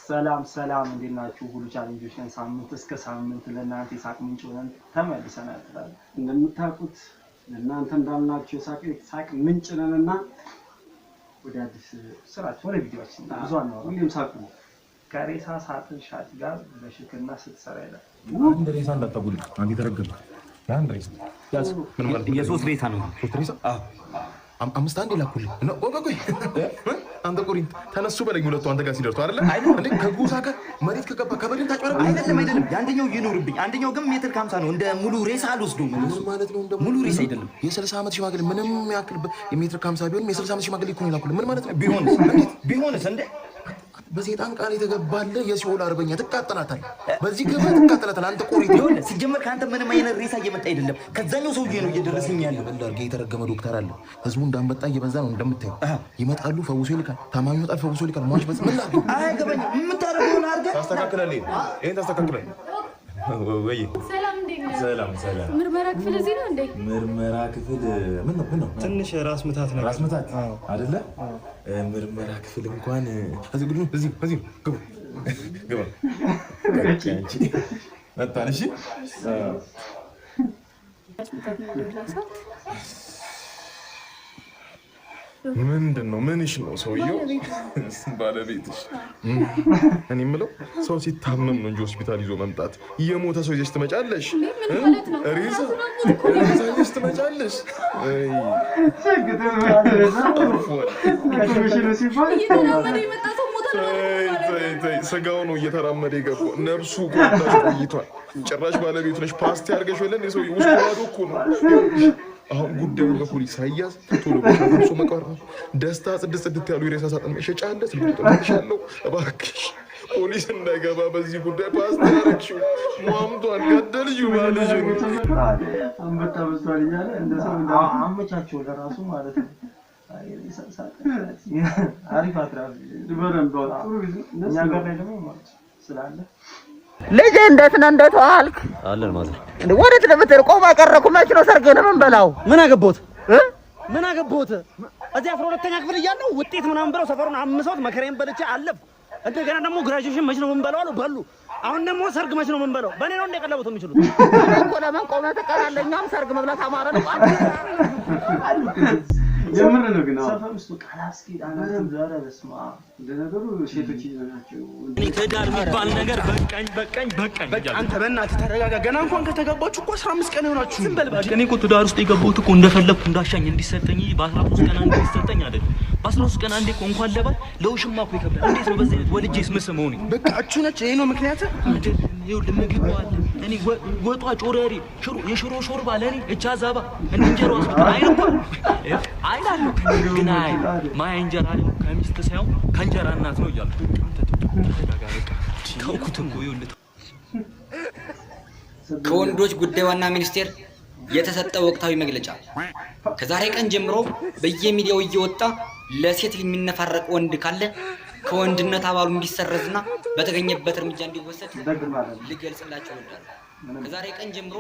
ሰላም እንዴናችሁ ሁሉ ቻሌንጆችን ሳምንት እስከ ሳምንት ለእናንተ ሳቅ ምንጭ ሆነን ተመልሰናል። እንደምታውቁት ለእናንተ እንዳልናችሁ ሳቅ ምንጭ ነንና ወደ አዲስ ስራችን ወደ ቪዲዮአችን ብዙ ነው። ሁሉም ሳቅ ነው። ከሬሳ ሳጥን ሻጭ ጋር በሽክና ስትሰራ ይላል። አንድ ሬሳ እንዳታጉል አንዴ ተረገም ያን ሬሳ ያስ ምን ማለት የሶስት ሬሳ ነው። ሶስት ሬሳ አምስት አንዴ ላኩል ነው። ቆይ አንተ ቆሪንት ተነሱ በለኝ። ሁለቱ አንተ ጋር ሲደርሱ አይደለ እንዴ ከጉሳ ጋር መሬት ከገባ ከበድን ታጭወረብ አይደለም ያንደኛው ይኖርብኝ አንደኛው ግን ሜትር ከ50 ነው። እንደ ሙሉ ሬሳ አልወስደውም ማለት ነው። እንደ ሙሉ ሬሳ አይደለም። የ60 ዓመት ሽማግሌ ምንም ያክል የሜትር ከ50 ቢሆን የ60 ዓመት ሽማግሌ እኮ ነው ላኩል። ምን ማለት ነው? ቢሆንስ እንዴ በሰይጣን ቃል የተገባለ የሲኦል አርበኛ ትቃጠላታል። በዚህ ገባ ትቃጠላታል። አንተ ቆሪት ይሁን ሲጀመር ካንተ ምንም አይነት ሬሳ እየመጣ አይደለም። ከዛኛው ሰውዬ ነው እየደረሰኝ ያለው። እንዳርገ የተረገመ ዶክተር አለ። ህዝቡ እንዳንበጣ እየበዛ ነው እንደምታየው። ይመጣሉ፣ ፈውሶ ይልካል። ታማሚ ይመጣል፣ ፈውሶ ይልካል። ሟች በስ ምን ላድርግ? አይገባኝ የምታረገውን አድርገህ ታስተካክላለህ። ይሄን ታስተካክላለህ ወይ? ሰላም ምርመራ ክፍል እዚህ ነው እንዴ? ምርመራ ክፍል ምን ነው? ትንሽ ራስ ምታት ነው። ራስ ምታት አይደለ? ምርመራ ክፍል እንኳን እዚህ ግባ አንቺ መጣን። እሺ ምንድን ነው? ምንሽ ነው? ሰውየው ባለቤትሽ። እኔ የምለው ሰው ሲታመም ነው እንጂ ሆስፒታል ይዞ መምጣት። የሞተ ሰው ይዘሽ ትመጫለሽ? ሬሳ ይዘሽ ትመጫለሽ? ስጋው ነው እየተራመደ የገባው። ነፍሱ ጎዳሽ ቆይቷል። ጭራሽ ባለቤቱ ነሽ። ፓስቲ አድርገሽ ወለን የሰው ውስጥ ባዶ እኮ ነው። አሁን ጉዳዩ በፖሊስ ሳይያዝ ቶሎ በሰው መቀር ነው። ደስታ ጽድት ያሉ የሬሳ ሳጥን መሸጫ አለ። ስልክ ቁጥርልሻለሁ እባክሽ ፖሊስ እንዳይገባ በዚህ ጉዳይ ፓስቲ አደረግሽው። ሟምቷን ገደልሽው ባልሽ አንበጣ በዝቷል እያለ እንደሰው አመቻቸው ለራሱ ማለት ነው። አሪፍ አትራፊ ድበረን ባው ጥሩ እኛ ጋር ላይ ደግሞ ማለት ስላለ ልጅ እንዴት ዋልክ? አለን ማለት እንዴ ወዴት ነው የምትሄድ? ቆማ ቀረኩ። መች ነው ሰርገን የምንበላው? ምን አገቦት እዚህ 12ኛ ክፍል እያለሁ ውጤት ምናምን ብለው ሰፈሩን አምሰውት መከራዬን በልቼ አለፍኩ። እንደገና ደግሞ ግራጁዌሽን መች ነው የምንበላው አሉ በሉ። አሁን ደግሞ ሰርግ መች ነው የምንበላው? በእኔ ነው እንደቀለቡት የሚችሉት እኮ። ለምን ቆመህ ትቀራለህ? እኛም ሰርግ መብላት አማረ ነው። የምር ነው ግን ሰፈር ውስጥ ቃላስኪ አናም ዛሬ በስማ እንደነገሩ ሴቶች ይዘናቸው እኔ ትዳር የሚባል ነገር በቃኝ። በቃ አንተ በእናትህ ተረጋጋ። ገና እንኳን ከተጋባችሁ እኮ 15 ቀን ይሆናችሁ። ዝም በል እባክህ። እኔ እኮ ትዳር ውስጥ የገባሁት እኮ እንደፈለኩ እንዳሻኝ እንዲሰጠኝ በ13 ቀን አንዴ እንዲሰጠኝ አይደለም። በ13 ቀን አንዴ እኮ እንኳን ለባል ለውሽማ እኮ ይከብዳል። እንዴት ነው በዚህ አይነት ወልጄስ መስም ሆነ? በቃ እቹ ነች። ይሄ ነው ምክንያት አይደል? ይኸውልህ ምግብ አለ። እኔ ወጧ ጮረሪ የሽሮ ሾርባ ለኔ እቻዛባ እንጀራ ወስጥ አይነኳል አይላሉ ግን ማይ እንጀራ ነው ከሚስት ሳይሆን ከእንጀራ እናት ነው እያልኩ ተውኩት እኮ። ይኸውልህ ከወንዶች ጉዳይ ዋና ሚኒስቴር የተሰጠ ወቅታዊ መግለጫ ከዛሬ ቀን ጀምሮ በየሚዲያው እየወጣ ለሴት የሚነፋረቅ ወንድ ካለ ከወንድነት አባሉ እንዲሰረዝና በተገኘበት እርምጃ እንዲወሰድ ልገልጽላችሁ እወዳለሁ። ከዛሬ ቀን ጀምሮ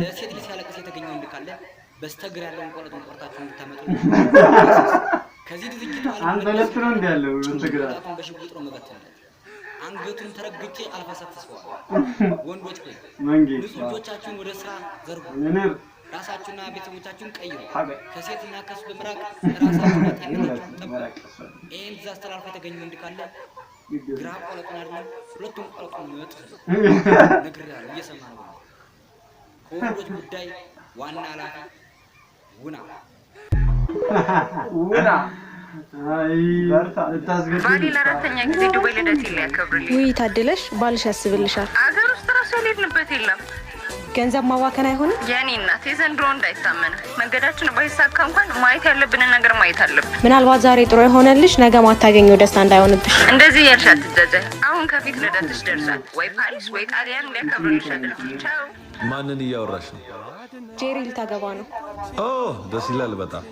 ለሴት ልጅ ሲያለቅስ የተገኘ ወንድ ካለ በስተግራ ያለውን ቆረጡን ቆርጣችሁ እንድታመጡ ከዚህ ድርጅቱ አንተለፍሮ እንዳለው ተግራጣን በሽጉጥ ነው መበተን አንገቱን ተረግጬ አልፈሰፍሰዋል። ወንዶች ቆይ ልጆቻችሁን ወደ ስራ ዘርጉ። ራሳችሁና ቤተሰቦቻችሁን ቀይሩ። ከሴትና ከሱ በመራቅ ራሳችሁና ጤናችሁን ጠብቁ። ይሄን ትዕዛዝ አስተላልፎ የተገኘ ወንድ ካለ ግራ ቆለጡን አይደለም ሁለቱም ቆለጡን ይወጥ ነግሬሃለሁ። እየሰማህ ነው። ከወንዶች ጉዳይ ዋና ኃላፊ ውና ባሌ ለአራተኛ ጊዜ ዱባይ ልደት ሊያከብርልኝ። ውይ ታድለሽ፣ ባልሽ ያስብልሻል። አገር ውስጥ ራሱ ያልሄድንበት የለም። ገንዘብ ማዋከን አይሆንም። የኔ እናት የዘንድሮ እንዳይታመን መንገዳችን ባይሳካ እንኳን ማየት ያለብንን ነገር ማየት አለብን። ምናልባት ዛሬ ጥሩ የሆነልሽ ነገ ማታገኘው ደስታ እንዳይሆንብሽ። እንደዚህ ያልሽ አትጃጃይ። አሁን ከፊት ልደትሽ ደርሷል። ወይ ፓሪስ ወይ ጣሊያን ሊያከብርልሽ አይደል? ቻው። ማንን እያወራሽ ነው? ጄሪ ልታገባ ነው። ኦ ደስ ይላል በጣም።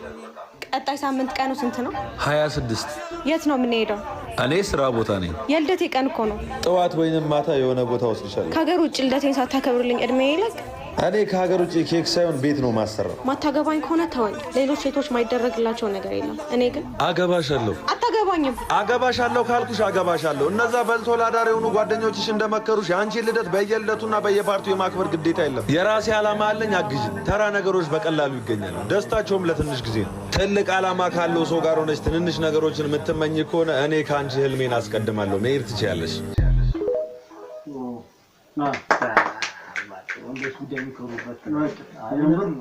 ቀጣይ ሳምንት ቀኑ ስንት ነው? 26። የት ነው የምንሄደው? እኔ ስራ ቦታ ነኝ። የልደቴ ቀን እኮ ነው። ጠዋት ወይንም ማታ የሆነ ቦታ ወስድሻለሁ። ከሀገር ውጭ ልደቴን ሳታከብርልኝ እድሜ ይለቅ። እኔ ከሀገር ውጭ ኬክ ሳይሆን ቤት ነው ማሰራው። ማታገባኝ ከሆነ ተወኝ። ሌሎች ሴቶች ማይደረግላቸው ነገር የለም። እኔ ግን አገባሻለሁ። አታገባኝም። አገባሻለሁ ካልኩሽ አገባሻለሁ። እነዛ በልቶ ላዳር የሆኑ ጓደኞችሽ እንደመከሩሽ የአንቺን ልደት በየልደቱና በየፓርቲው የማክበር ግዴታ የለም። የራሴ ዓላማ አለኝ። አግዥኝ። ተራ ነገሮች በቀላሉ ይገኛሉ። ደስታቸውም ለትንሽ ጊዜ ነው። ትልቅ ዓላማ ካለው ሰው ጋር ሆነች ትንንሽ ነገሮችን የምትመኝ ከሆነ እኔ ከአንቺ ህልሜን አስቀድማለሁ። መሄድ ትችያለሽ። ወንዶች ጉዳይ የሚከሩበት ነው።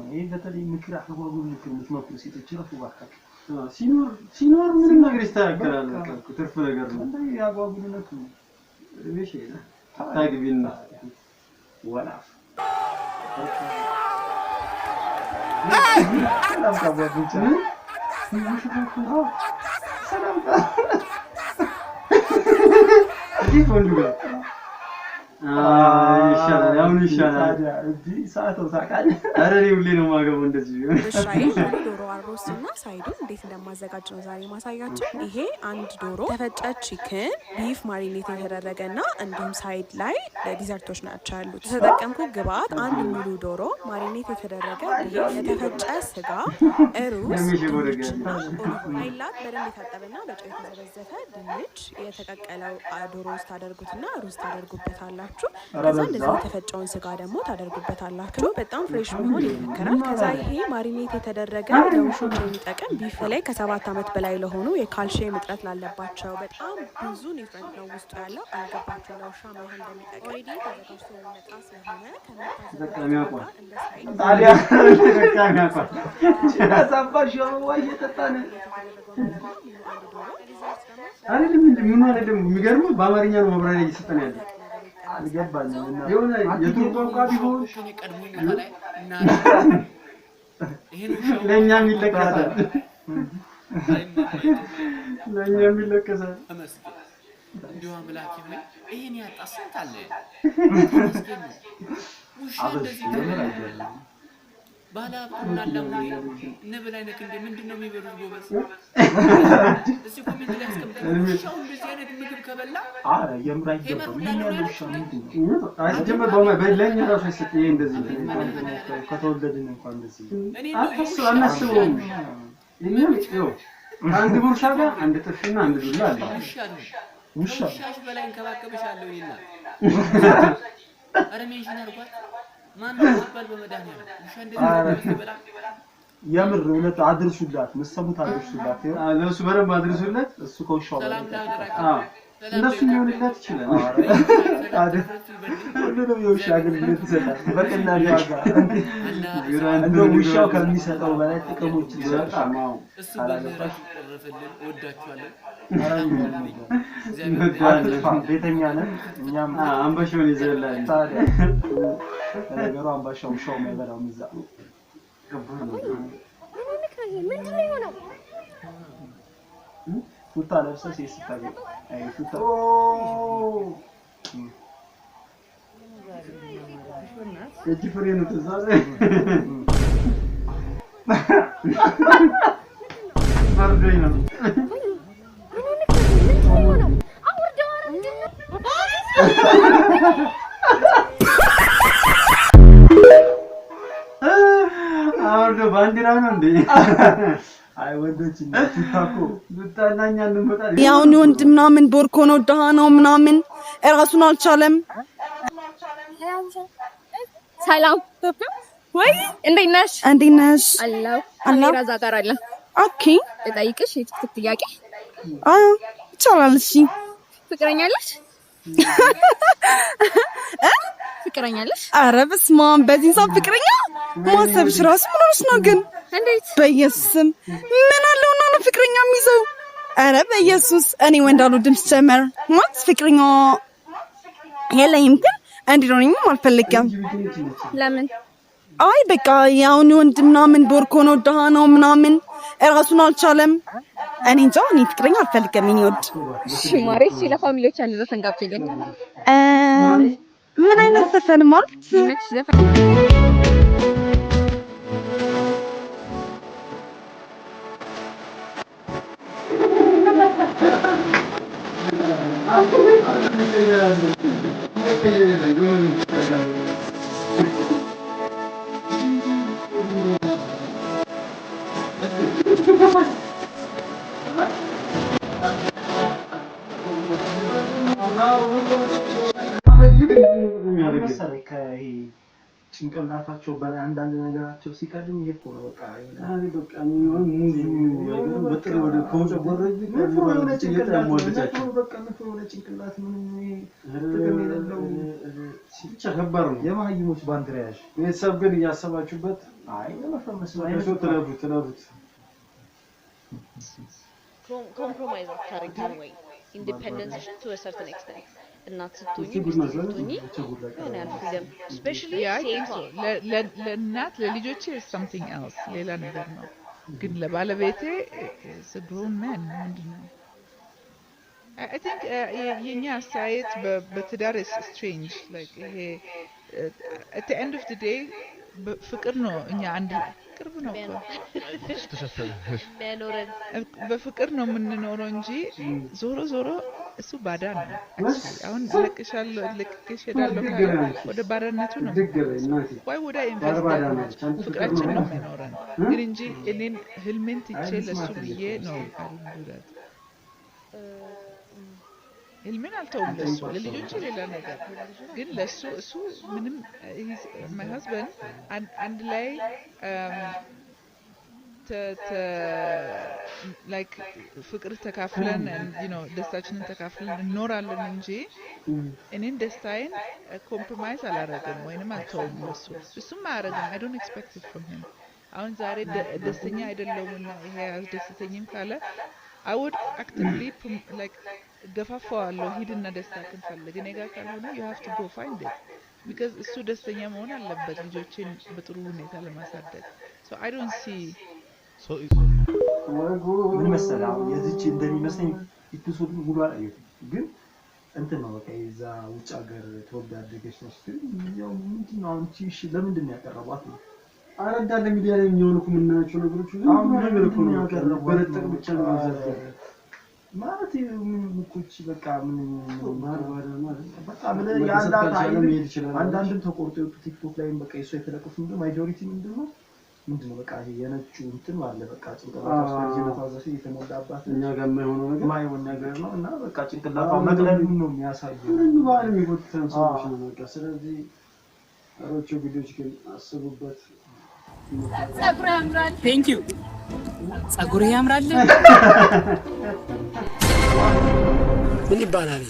ይሄ በተለይ ምክር አፈጓጉ ምክር የምትመክሩ ሴቶች ረፉ ባካችሁ። ሲኖር ምንም ነገር ይስተካከላል። ትርፍ ነገር ነው። ያጓጉልነት ነው። እሺ ታግቢና ወላፍ ሰላም ታባብቻ ሰላም ይህ ወንዱ ጋር ይሻላል። አሁን ይሻላል። እዲ ሰዓተው ታውቃለ። አረ እኔ ሁሌ ነው ማገባው እንደዚህ ቢሆን። ሻይ ዶሮ አሮስና ሳይዱን እንዴት እንደማዘጋጅ ነው ዛሬ ማሳያችሁ። ይሄ አንድ ዶሮ ተፈጨ ቺክን ቢፍ ማሪኔት የተደረገና እንዲሁም ሳይድ ላይ ዲዘርቶች ናቸው ያሉት። የተጠቀምኩት ግብአት አንድ ሙሉ ዶሮ፣ ማሪኔት የተደረገ ቢፍ፣ የተፈጨ ስጋ፣ ሩዝ፣ ሃይላት በደንብ የታጠበና በጨው የተዘበዘፈ ድንች፣ የተቀቀለው ዶሮ ውስጥ ታደርጉትና ሩዝ ታደርጉበታላችሁ። ከዛ እንደዚህ የተፈጨውን ስጋ ደግሞ ታደርጉበታላችሁ። በጣም ፍሬሽ መሆን ይመከራል። ከዛ ይሄ ማሪኔት የተደረገ ለውሾች የሚጠቅም ቢፍ ላይ ከ7 ዓመት በላይ ለሆኑ የካልሽየም እጥረት ላለባቸው በጣም ብዙ ኒውትሪንት ነው ውስጡ ያለው። አልገባችሁ ለውሻ ምን እንደሚጠቅም ኦሬዲ ተዘጋጅቶ የሚመጣ ስለሆነ ተጠቃሚያቋ ታዲያ ተጠቃሚያቋ አሳባሽ ወይ የተጣነ አይደለም ምን አይደለም። የሚገርም በአማርኛ ነው ማብራሪያ እየሰጠን ያለው። አልገባኝም እና የሆነ የቱርክ ቋንቋ ቢሆን ለኛም ይለቀሳል። ለኛም ይለቀሳል። እንዲሁ አምላኬ ሆይ ይሄን ያጣስንት አለ ውሻ እንደዚህ ነው ባላብቱና ለሙኒ ነብላይ ነክ እንደ ምንድነው የሚበሉት ጎበዝ? እዚህ ኮሜንት ላይ አስቀምጡ። ውሻው እንደዚህ አይነት ምግብ ከበላ የምራይ ገባ ምን ያለው ውሻ ምንድነው? አስጀመር በለኛ ራሱ ይስጥ። ይሄ እንደዚህ ከተወለድን እንኳን እንደዚህ አናስበውም። ይሄው አንድ ጉርሻ ጋር አንድ ጥፊና አንድ ዱላ አለ። ውሻሽ በላይ እንከባከብሻለሁ ይላል። አረሜሽን አርጓት ማን ይባል በመዳኒያ ውሻ እንደዚህ በላ የምር እውነት አድርሱላት። መሰሙት አድርሱላት። ለሱ በረም አድርሱላት። እሱ ከውሻው እንደሱ ሊሆንላት ይችላል። ሁሉንም የውሻ አገልግሎት ይሰጣል በቀላል ዋጋ። እንደው ውሻው ከሚሰጠው በላይ ጥቅሞች ይሰጣል። እሱ በመራሽ ተረፈልን። ወዳችኋለሁ። ቤተኛ ነን እኛም አንበሻውን ይዘላል። ታዲያ ነገሩ አንበሻው ውሻው የሚበላው ምዛ ምንድን ነው የሆነው? ፉታ ለብሰህ ሲስታገኝ አይ ፉታ እጅ ፍሬ ነው ተዛዘ ማርደኝ ነው አውርዶ ባንዲራ ነው እንዴ? አይ ወንዶች እንታኮ ዱታናኛ እንመጣለን። ያው ወንድም ምናምን ቦርኮ ነው ደሃ ነው ምናምን እራሱን አልቻለም። ሰላም ወይ እንዴት ነሽ? እንዴት ነሽ? አላው ካሜራ እዛ ጋር አለ። ኦኬ ልጠይቅሽ የትክክል ጥያቄ? ይቻላል። እሺ ፍቅረኛለሽ? ፍቅረኛለሽ? ኧረ በስመ አብ በዚህ ሰዓት ፍቅረኛ ማሰብሽ ራሱ ምን ሆነሽ ነው ግን? እንዴት በኢየሱስም ምን አለውና ነው ፍቅረኛ የሚይዘው? ኧረ በኢየሱስ እኔ ወንድ አልወድም ሲጀመር ማለት ፍቅረኛ የለኝም ግን እንዲኖረኝም አልፈልግም። ለምን? አይ በቃ ያው ወንድ ምናምን ቦርኮ ነው ደሃ ነው ምናምን እራሱን አልቻለም። እኔ እንጃ እኔ ፍቅረኛ አልፈልግም። እኔ ወድ እሺ ማሬ እሺ ለፋሚሊዎች አንድ ዘፈን ጋብዘኝ። ምን አይነት ዘፈን ማለት ነች ዘፈን? ጭንቅላታቸው በአንዳንድ ነገራቸው ሲቀድም ይሄኮ ነው በቃ በቃ ነው ሙዙ በጥሩ ወደ ኮንሶ ወረጅ ነው የሆነ ጭንቅላት ምን ጥቅም የሌለው ብቻ ከባድ ነው የማህይሞች ባንድራያሽ ቤተሰብ ግን እያሰባችሁበት አይ ለመፈመስ ነው ትለቡት compromise አታረጊም ወይ independence to a certain extent እናት ስትሆኚ እኔ አልፈልግም especially ለእናት ለልጆቼ something else ሌላ ነገር ነው ግን ለባለቤቴ is a grown man ምንድነው I think የኛ አስተያየት በትዳር is strange like ይሄ at the end of the day ፍቅር ነው እኛ አንድ ቅርብ ነው በፍቅር ነው የምንኖረው እንጂ ዞሮ እሱ ባዳ ነው አሁን ለቅሻለሁ ወደ ባዳነቱ ነው why would I invest ፍቅራችን ነው የሚኖረን ግን እንጂ እኔን ህልሜን ትቼ ለሱ ብዬ ነው አልዱራት ህልሜን አልተውም ለሱ ለልጆቼ ሌላ ነገር ግን ለሱ እሱ ምንም my husband and ላይ like ፍቅር ተካፍለን and you know ደስታችንን ተካፍለን እንኖራለን እንጂ እኔን ደስታዬን ኮምፕሮማይዝ አላደረግም ወይንም አልተውም ለሱ እሱም አያደርግም I don't expect it from him አሁን ዛሬ ደስተኛ አይደለሁምና ይሄ አስደስተኝም ካለ I would actively like ገፋፋዋለሁ ሂድና ደስታህን ፈልግ እኔ ጋር ካልሆነ you have to go find it because እሱ ደስተኛ መሆን አለበት ልጆችን በጥሩ ሁኔታ ለማሳደግ so I don't see so ምን መሰለህ የዚች እንደሚመስለኝ ኢፒሶድ ሙሉ አይደለም ግን እንትን ነው በቃ እዛ ውጭ ሀገር ተወዳደገች ነው ግን ያው ምንድነው አንቺ እሺ ለምንድን ነው ያቀረቧት ነው አረዳለ ሚዲያ ላይ የሚሆኑት ምንናቸው ነገሮች ሁሉ ነገር እኮ ነው ያቀረቧት ብቻ ነው ማለት ምን ምኩች በቃ ምን ማርባዳ ማለት በቃ ምን ያንዳንድ አይነት ይችላል አንዳንድም ተቆርጦ ቲክቶክ ላይ በቃ እሱ የተለቀቁት ምንድነው ማጆሪቲ ምንድነው በቃ የነጩ እንትን አለ በቃ ጭንቅላታው ስለዚህ ታዛሲ የተሞላባት እኛ ጋር የማይሆን ነገር ነው እና በቃ ጭንቅላታው መቅለሉን ነው የሚያሳየው ምን ባል የሚጎትተን ሰዎች ነው በቃ ስለዚህ አሮቹ ቪዲዮዎች ግን አስቡበት ጸጉር ያምራል ቴንክ ዩ ጸጉር ያምራል ምን ይባላል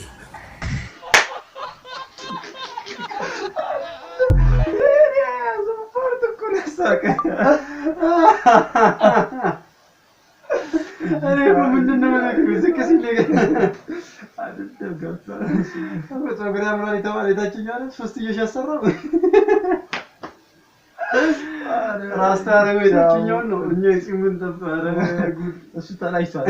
እኔ ምንድነው ነገር ዝቅስ ይለገ አይደለም ገብታ ጸጉር ያምራል የተባለ የታችኛው ሶስት እየሻሰራው ራስታ አረገው የታችኛው ነው እኛ ሲምን ተባረ ጉድ እሱ ተላይቷል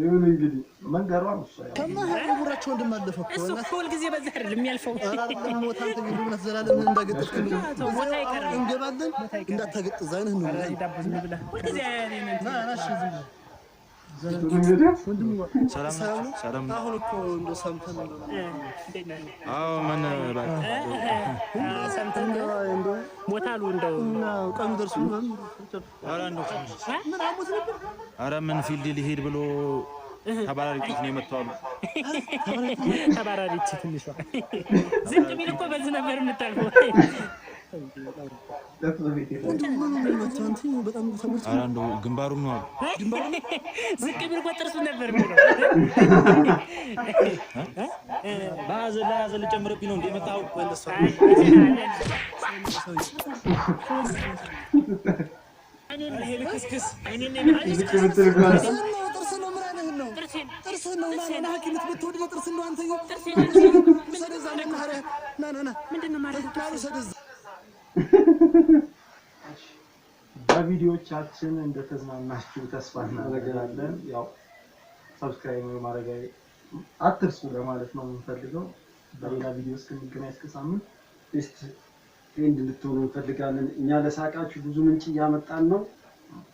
ይሁን እንግዲህ መንገሯ ነው ከማህበራቸው እንደማለፈው እሱ ሁሉ ጊዜ በዛ አይደል የሚያልፈው አይደለም ሞታን ተግብሩና ዘላለም እንዳገጥክ ሞታ ይቀርም እንገባለን እንዳታገጥ ዛይነህ ነው ዳብዝ ብላ ሁሉ ጊዜ ናናሽ ሰላም አሁን እኮ እንደ ሰምተን አዎ ምን ሰምተን እንደ ሞታሉ እንደው ቀኑ ደርሶ ኧረ እንደው ምን አሞት ነበር ኧረ ምን ፊልድ ሊሄድ ብሎ ተባራሪት ነው የመጣው ተባራሪት ትንሿ ዝም ቢል እኮ በዚህ ነበር የምታልፈው ኧረ እንደው ግንባሩን ነው ዝቅ ቢል እኮ ጥርሱ ነበር የሚለው ባዘላ ጨምረብኝ ነው እንደ መጣው ይሄ ልክስክስ እኔ ጥርስ ነው ና ሐኪም ትበትወድ ጥርስ ነው አንተ ሰደዛ ና ምንድነው ማለት ሰደዛ በቪዲዮቻችን እንደተዝናናችሁ ተስፋ እናደርጋለን ያው ሰብስክራይብ ማድረግ አትርሱ ለማለት ነው የምንፈልገው በሌላ ቪዲዮ እስከምንገናኝ እስከ ሳምንት ቤስት ፍሬንድ እንድትሆኑ እንፈልጋለን እኛ ለሳቃችሁ ብዙ ምንጭ እያመጣን ነው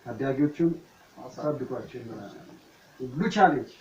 ታዳጊዎቹን አሳድጓቸው ብሉ ቻሌንጅ